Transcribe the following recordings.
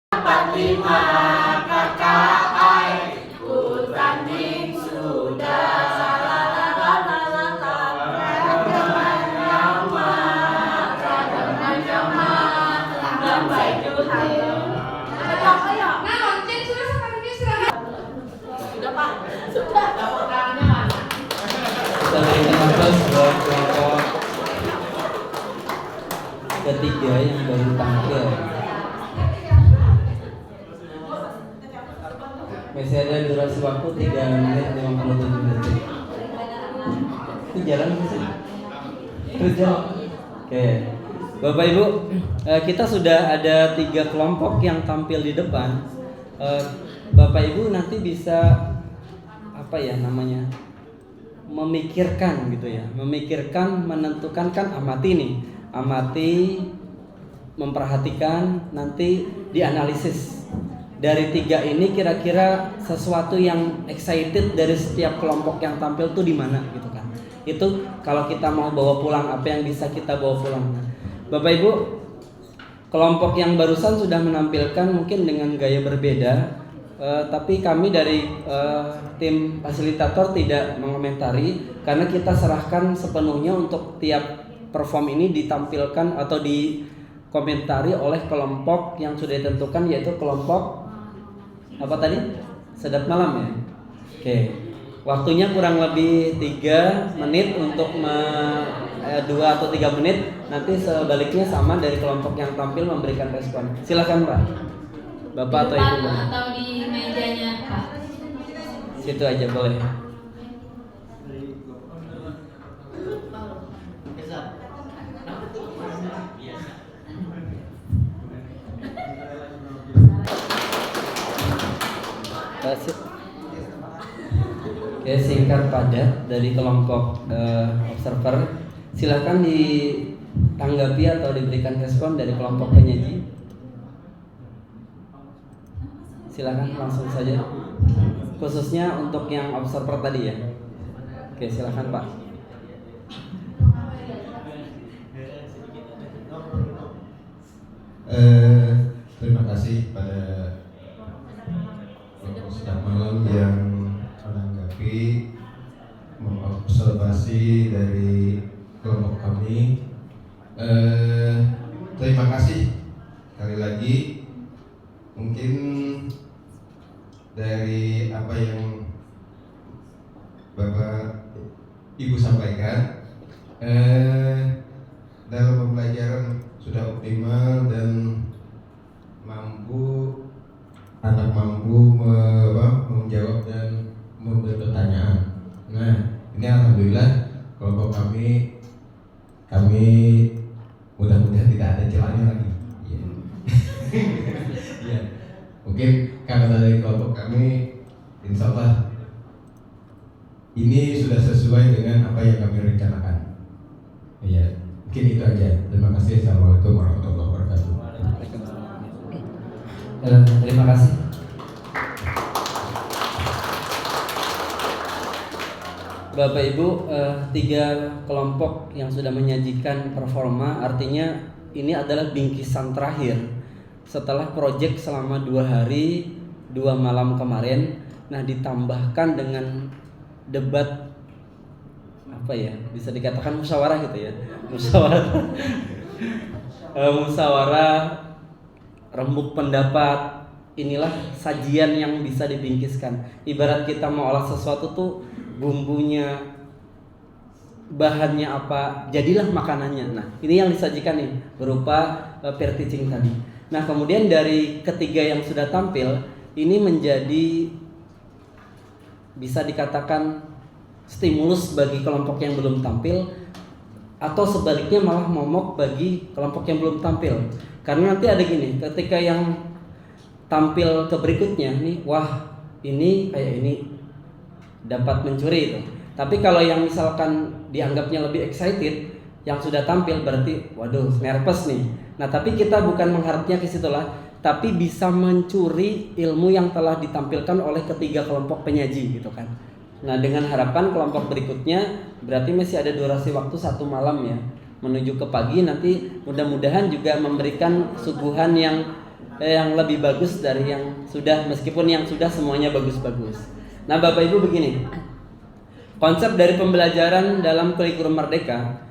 Lima KKI ku tanding sudah sudah Pak, sudah. Kita berikan nafas buat kelompok ketiga yang baru tampil. Masih ada durasi waktu 3 menit 57 detik. Itu jalan sih? Kerja. Oke. Bapak Ibu, kita sudah ada 3 kelompok yang tampil di depan. Bapak Ibu nanti bisa memikirkan gitu ya, memikirkan, menentukan, kan amati nih, amati, memperhatikan, nanti dianalisis dari 3 ini kira-kira sesuatu yang excited dari setiap kelompok yang tampil tuh di mana gitu kan. Itu kalau kita mau bawa pulang, apa yang bisa kita bawa pulang. Bapak Ibu, kelompok yang barusan sudah menampilkan mungkin dengan gaya berbeda. Tapi kami dari tim fasilitator tidak mengomentari karena kita serahkan sepenuhnya untuk tiap perform ini ditampilkan atau dikomentari oleh kelompok yang sudah ditentukan, yaitu kelompok apa tadi? Sedap malam ya. Oke. Waktunya kurang lebih 3 menit untuk 2 atau 3 menit. Nanti sebaliknya sama dari kelompok yang tampil memberikan respon. Silakan Pak. Bapak atau Ibu? Atau di mejanya Pak? Situ aja boleh. Oke, singkat padat dari kelompok observer. Silakan ditanggapi atau diberikan respon dari kelompok penyaji. Silakan langsung saja. Khususnya untuk yang observer tadi ya. Oke, silakan Pak. Terima kasih pada sedang malam yang menanggapi, mengobservasi dari kelompok kami. Terima kasih sekali lagi. Mungkin dari apa yang Bapak Ibu sampaikan, dalam pembelajaran sudah optimal dan anak mampu menjawab dan memberi pertanyaan. Nah, ini alhamdulillah kelompok kami mudah-mudahan tidak ada celahnya lagi. Ya. Mungkin karena dari kelompok kami, insya Allah ini sudah sesuai dengan apa yang kami rencanakan. Iya, mungkin itu aja. Terima kasih. Assalamualaikum warahmatullahi wabarakatuh. Terima kasih. Bapak Ibu, 3 kelompok yang sudah menyajikan performa, artinya ini adalah bingkisan terakhir setelah proyek selama 2 hari 2 malam kemarin. Nah, ditambahkan dengan debat bisa dikatakan musyawarah gitu ya, musyawarah rembuk pendapat. Inilah sajian yang bisa dibingkiskan. Ibarat kita mau olah sesuatu tuh, bumbunya, bahannya apa, jadilah makanannya. Nah, ini yang disajikan nih berupa perticing tadi. Nah, kemudian dari ketiga yang sudah tampil, ini menjadi bisa dikatakan stimulus bagi kelompok yang belum tampil, atau sebaliknya malah momok bagi kelompok yang belum tampil. Karena nanti ada gini, ketika yang tampil ke berikutnya nih, wah ini kayak ini dapat mencuri itu. Tapi kalau yang misalkan dianggapnya lebih excited, yang sudah tampil berarti waduh nervous nih. Nah, tapi kita bukan mengharapnya ke situlah, tapi bisa mencuri ilmu yang telah ditampilkan oleh ketiga kelompok penyaji gitu kan. Nah, dengan harapan kelompok berikutnya berarti masih ada durasi waktu 1 malam ya, menuju ke pagi. Nanti mudah-mudahan juga memberikan suguhan yang yang lebih bagus dari yang sudah, meskipun yang sudah semuanya bagus-bagus. Nah Bapak Ibu begini, konsep dari pembelajaran dalam kurikulum Merdeka,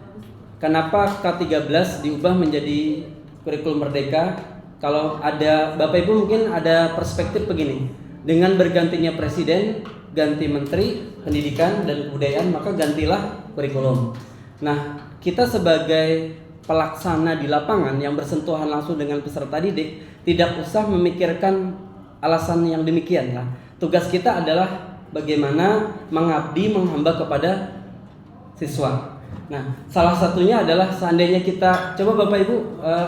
kenapa K13 diubah menjadi kurikulum Merdeka? Kalau ada Bapak Ibu mungkin ada perspektif begini, dengan bergantinya presiden, ganti menteri pendidikan dan kebudayaan, maka gantilah kurikulum. Nah kita sebagai pelaksana di lapangan yang bersentuhan langsung dengan peserta didik tidak usah memikirkan alasan yang demikian lah. Tugas kita adalah bagaimana mengabdi, menghamba kepada siswa. Nah salah satunya adalah seandainya kita coba Bapak Ibu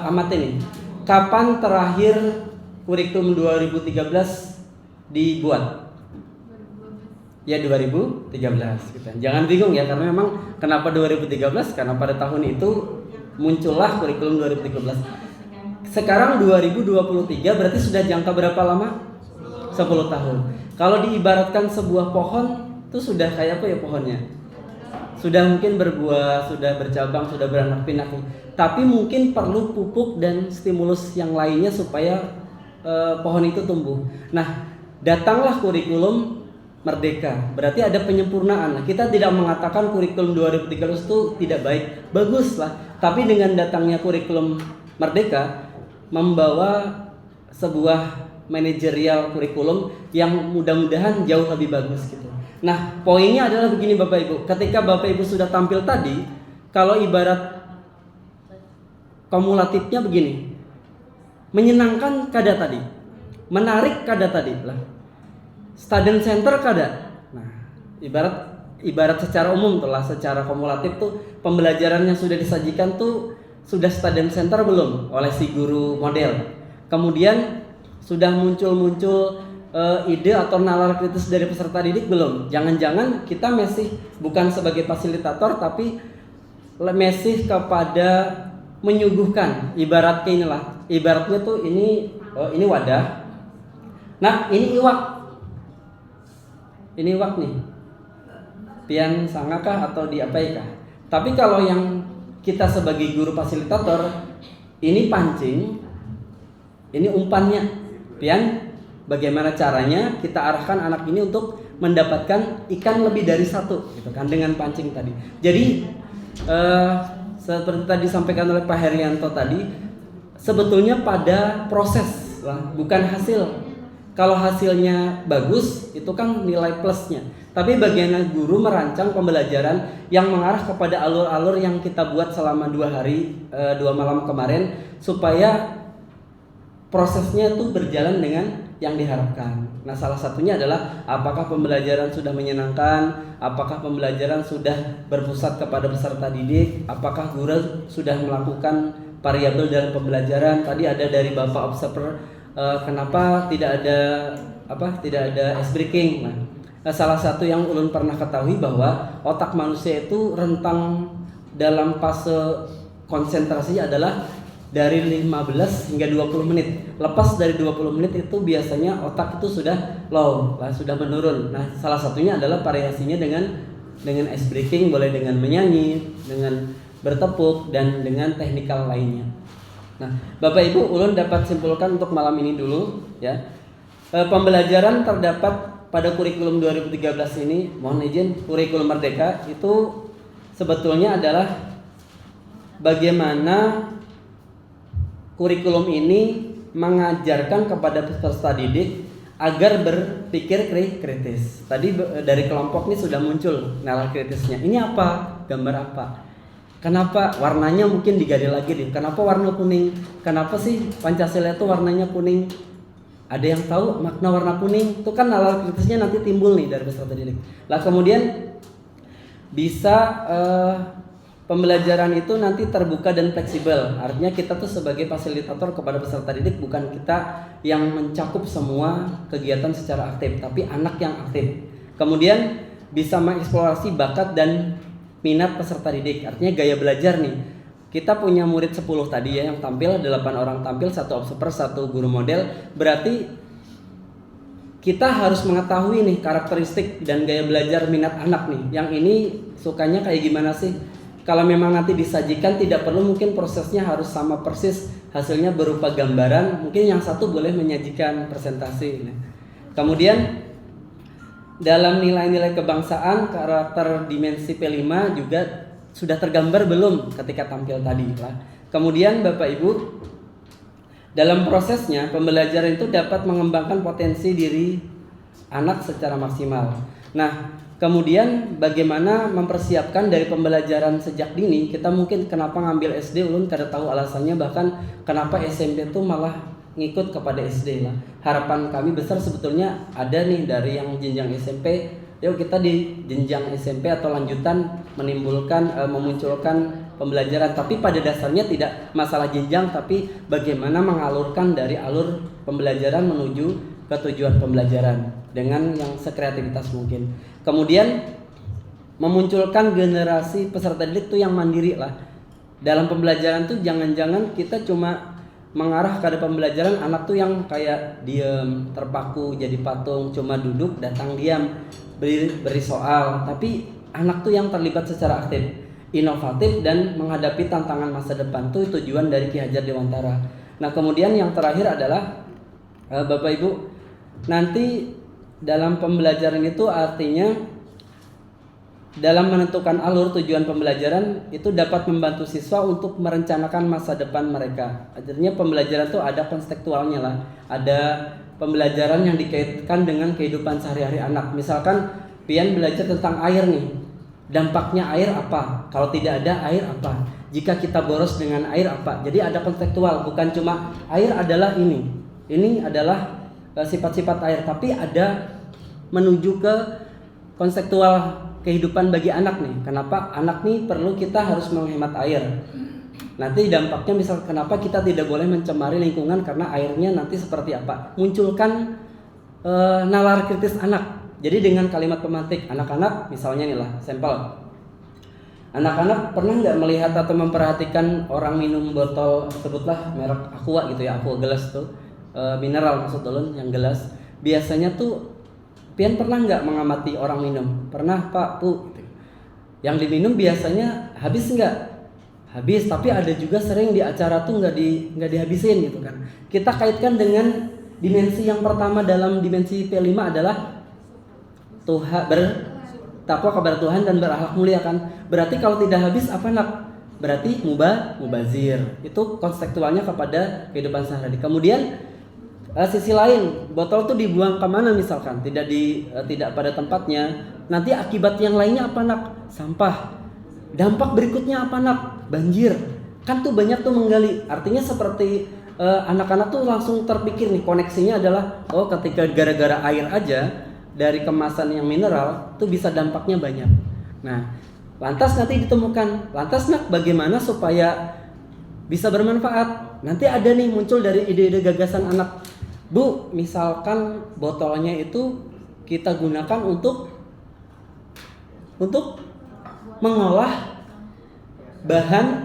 amati nih, kapan terakhir kurikulum 2013 dibuat? Ya 2013 gitu. Jangan bingung ya, karena memang kenapa 2013? Karena pada tahun itu muncullah kurikulum 2013. Sekarang 2023 berarti sudah jangka berapa lama? 10 tahun. Kalau diibaratkan sebuah pohon itu sudah kayak apa ya pohonnya? Sudah mungkin berbuah, sudah bercabang, sudah beranak pinak. Tapi mungkin perlu pupuk dan stimulus yang lainnya supaya pohon itu tumbuh. Nah, datanglah kurikulum Merdeka, berarti ada penyempurnaan. Nah, kita tidak mengatakan kurikulum 2013 itu tidak baik, bagus lah. Tapi dengan datangnya kurikulum Merdeka membawa sebuah manajerial kurikulum yang mudah-mudahan jauh lebih bagus gitu. Nah, poinnya adalah begini Bapak Ibu, ketika Bapak Ibu sudah tampil tadi, kalau ibarat kumulatifnya begini, menyenangkan kada tadi, menarik kada tadi lah. Student center kada. Nah, ibarat secara umum tuh lah, secara kumulatif tuh pembelajaran yang sudah disajikan tuh sudah student center belum oleh si guru model. Kemudian sudah muncul ide atau nalar kritis dari peserta didik belum? Jangan-jangan kita masih bukan sebagai fasilitator tapi masih kepada menyuguhkan. Ibaratnya inilah, ibaratnya tuh ini wadah. Nah, ini iwak. Ini iwak nih. Pian sangakah atau diapaikah? Tapi kalau yang kita sebagai guru fasilitator, ini pancing, ini umpannya. Pian, bagaimana caranya kita arahkan anak ini untuk mendapatkan ikan lebih dari satu, gitu kan, dengan pancing tadi. Jadi seperti tadi disampaikan oleh Pak Herianto tadi, sebetulnya pada proses lah, bukan hasil. Kalau hasilnya bagus, itu kan nilai plusnya. Tapi bagaimana guru merancang pembelajaran yang mengarah kepada alur-alur yang kita buat selama 2 hari, 2 malam kemarin, supaya prosesnya itu berjalan dengan yang diharapkan. Nah, salah satunya adalah apakah pembelajaran sudah menyenangkan, apakah pembelajaran sudah berpusat kepada peserta didik, apakah guru sudah melakukan variabel dalam pembelajaran. Tadi ada dari Bapak observer, kenapa tidak ada ice breaking. Nah, salah satu yang ulun pernah ketahui bahwa otak manusia itu rentang dalam fase konsentrasi adalah dari 15 hingga 20 menit. Lepas dari 20 menit itu biasanya otak itu sudah low, sudah menurun. Nah, salah satunya adalah variasinya dengan ice breaking, boleh dengan menyanyi, dengan bertepuk, dan dengan teknikal lainnya. Nah, Bapak Ibu, ulun dapat simpulkan untuk malam ini dulu ya. Pembelajaran terdapat pada kurikulum 2013 ini, mohon izin, kurikulum Merdeka itu sebetulnya adalah bagaimana kurikulum ini mengajarkan kepada peserta didik agar berpikir kritis. Tadi dari kelompok ini sudah muncul nalar kritisnya. Ini apa? Gambar apa? Kenapa warnanya mungkin digali lagi deh. Kenapa warna kuning? Kenapa sih Pancasila itu warnanya kuning? Ada yang tahu makna warna kuning? Itu kan nalar kritisnya nanti timbul nih dari peserta didik. Lah kemudian bisa pembelajaran itu nanti terbuka dan fleksibel. Artinya kita tuh sebagai fasilitator kepada peserta didik bukan kita yang mencakup semua kegiatan secara aktif, tapi anak yang aktif. Kemudian bisa mengeksplorasi bakat dan minat peserta didik. Artinya gaya belajar nih. Kita punya murid 10 tadi ya yang tampil, 8 orang tampil, 1 observer, 1 guru model. Berarti kita harus mengetahui nih karakteristik dan gaya belajar minat anak nih. Yang ini sukanya kayak gimana sih? kalau memang nanti disajikan tidak perlu mungkin prosesnya harus sama persis hasilnya berupa gambaran, mungkin yang satu boleh menyajikan presentasi. Kemudian dalam nilai-nilai kebangsaan karakter dimensi P5 juga sudah tergambar belum ketika tampil tadi lah. Kemudian Bapak Ibu, dalam prosesnya pembelajaran itu dapat mengembangkan potensi diri anak secara maksimal. Nah, kemudian bagaimana mempersiapkan dari pembelajaran sejak dini? Kita mungkin kenapa ngambil SD, ulun kada tahu alasannya, bahkan kenapa SMP itu malah ngikut kepada SD lah. Harapan kami besar sebetulnya ada nih dari yang jenjang SMP. Yuk kita di jenjang SMP atau lanjutan memunculkan pembelajaran, tapi pada dasarnya tidak masalah jenjang, tapi bagaimana mengalurkan dari alur pembelajaran menuju ke tujuan pembelajaran dengan yang sekreativitas mungkin. Kemudian memunculkan generasi peserta didik tuh yang mandiri lah. Dalam pembelajaran tuh jangan-jangan kita cuma mengarah pada pembelajaran anak tuh yang kayak diem, terpaku, jadi patung, cuma duduk, datang diam, beri soal. Tapi anak tuh yang terlibat secara aktif, inovatif, dan menghadapi tantangan masa depan tuh tujuan dari Ki Hajar Dewantara. Nah kemudian yang terakhir adalah Bapak Ibu, nanti dalam pembelajaran itu artinya dalam menentukan alur tujuan pembelajaran itu dapat membantu siswa untuk merencanakan masa depan mereka. Artinya pembelajaran itu ada konstekstualnya lah, ada pembelajaran yang dikaitkan dengan kehidupan sehari-hari anak. Misalkan pian belajar tentang air nih, dampaknya air apa? Kalau tidak ada air apa? Jika kita boros dengan air apa? Jadi ada konstekstual, bukan cuma air adalah ini adalah sifat-sifat air, tapi ada menuju ke konstekstual kehidupan bagi anak nih. Kenapa anak nih perlu kita harus menghemat air? Nanti dampaknya misal kenapa kita tidak boleh mencemari lingkungan karena airnya nanti seperti apa? Munculkan nalar kritis anak. Jadi dengan kalimat pemantik, anak-anak misalnya nih lah, sampel. Anak-anak pernah nggak melihat atau memperhatikan orang minum botol, sebutlah merek Aqua gitu ya, Aqua gelas tuh, mineral maksud ulun yang gelas. Biasanya tuh pian pernah nggak mengamati orang minum? Pernah Pak, Bu. Yang diminum biasanya habis nggak? Habis, tapi ada juga sering di acara tuh nggak dihabisin gitu kan. Kita kaitkan dengan dimensi yang pertama dalam dimensi P5 adalah Tuhan, bertakwa kepada Tuhan dan berakhlak mulia kan. Berarti kalau tidak habis apa nak? Berarti mubazir. Itu konstekstualnya kepada kehidupan sehari-hari. Kemudian sisi lain, botol tuh dibuang kemana misalkan, tidak pada tempatnya. Nanti akibat yang lainnya apa nak? Sampah. Dampak berikutnya apa nak? Banjir. Kan tuh banyak tuh menggali. Artinya seperti anak-anak tuh langsung terpikir nih, koneksinya adalah oh ketika gara-gara air aja dari kemasan yang mineral tuh bisa dampaknya banyak. Nah, lantas nanti ditemukan, lantas nak bagaimana supaya bisa bermanfaat? Nanti ada nih muncul dari ide-ide gagasan anak. Bu, misalkan botolnya itu kita gunakan untuk mengolah bahan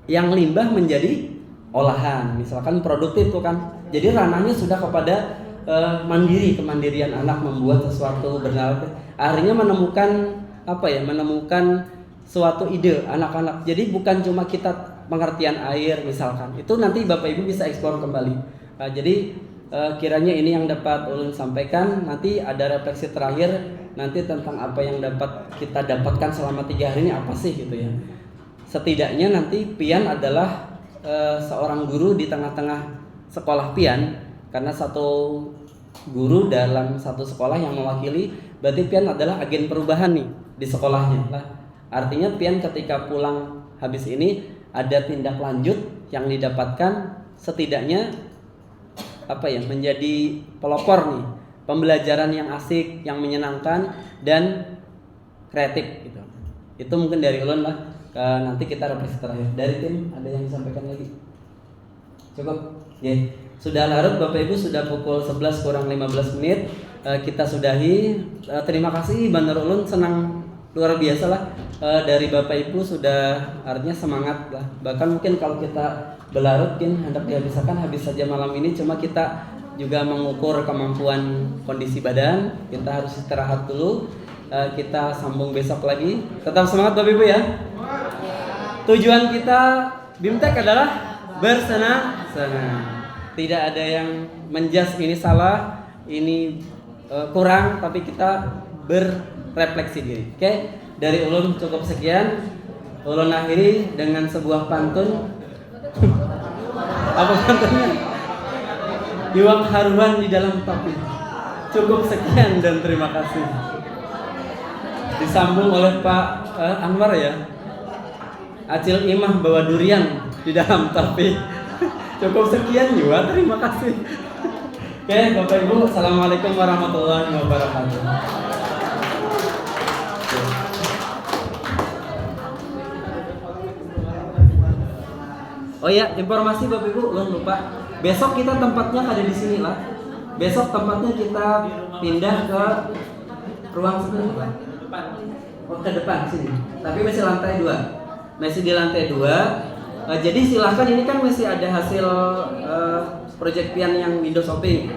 yang limbah menjadi olahan, misalkan produktif tuh kan. Jadi ranahnya sudah kepada kemandirian anak membuat sesuatu bernalar. Akhirnya menemukan suatu ide anak-anak. Jadi bukan cuma kita pengertian air misalkan, itu nanti Bapak Ibu bisa eksplor kembali. Jadi kiranya ini yang dapat ulun sampaikan. Nanti ada refleksi terakhir nanti tentang apa yang dapat kita dapatkan selama 3 hari ini apa sih gitu ya. Setidaknya nanti pian adalah seorang guru di tengah-tengah sekolah pian, karena satu guru dalam satu sekolah yang mewakili, berarti pian adalah agen perubahan nih di sekolahnya. Nah, artinya pian ketika pulang habis ini ada tindak lanjut yang didapatkan, setidaknya menjadi pelopor nih pembelajaran yang asik, yang menyenangkan dan kreatif gitu. Itu mungkin dari ulun lah. Nanti kita refleksi terakhir. Dari tim ada yang disampaikan lagi? Cukup? Ya. Sudah larut Bapak Ibu, sudah pukul 11 kurang 15 menit. Kita sudahi. Terima kasih Bandar Ulun, senang luar biasa lah. Dari Bapak Ibu sudah artinya semangat lah. Bahkan mungkin kalau kita berlarut hendak dihabiskan habis saja malam ini, cuma kita juga mengukur kemampuan kondisi badan. Kita harus istirahat dulu. kita sambung besok lagi. Tetap semangat Bapak Ibu ya. Tujuan kita BIMTEK adalah bersenang-senang. Tidak ada yang menjudge ini salah, ini kurang, tapi kita berrefleksi diri. Oke, dari ulun cukup sekian. Ulun akhiri dengan sebuah pantun. Apa pantunnya? Iwak haruan di dalam topi. Cukup sekian dan terima kasih. Disambung oleh Pak Anwar ya. Acil imah bawa durian di dalam topi. Cukup sekian juga, terima kasih. Oke, Bapak Ibu, assalamualaikum warahmatullahi wabarakatuh. Oh ya, informasi Bapak Ibu, belum lupa. Besok kita tempatnya ada di sini lah. Besok tempatnya kita pindah ke ruang sebelah depan. Oh, ke depan sini. Tapi masih lantai 2. Masih di lantai 2. Jadi silahkan, ini kan masih ada hasil project pian yang window shopping.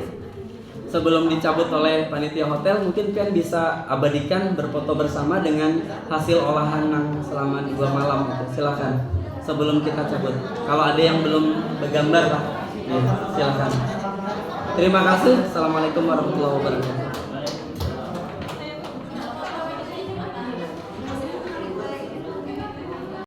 Sebelum dicabut oleh panitia hotel, mungkin pian bisa abadikan berfoto bersama dengan hasil olahan yang selama 2 malam gitu. Silahkan sebelum kita cabut. Kalau ada yang belum bergambar lah, ya, silahkan. Terima kasih. Assalamualaikum warahmatullahi wabarakatuh.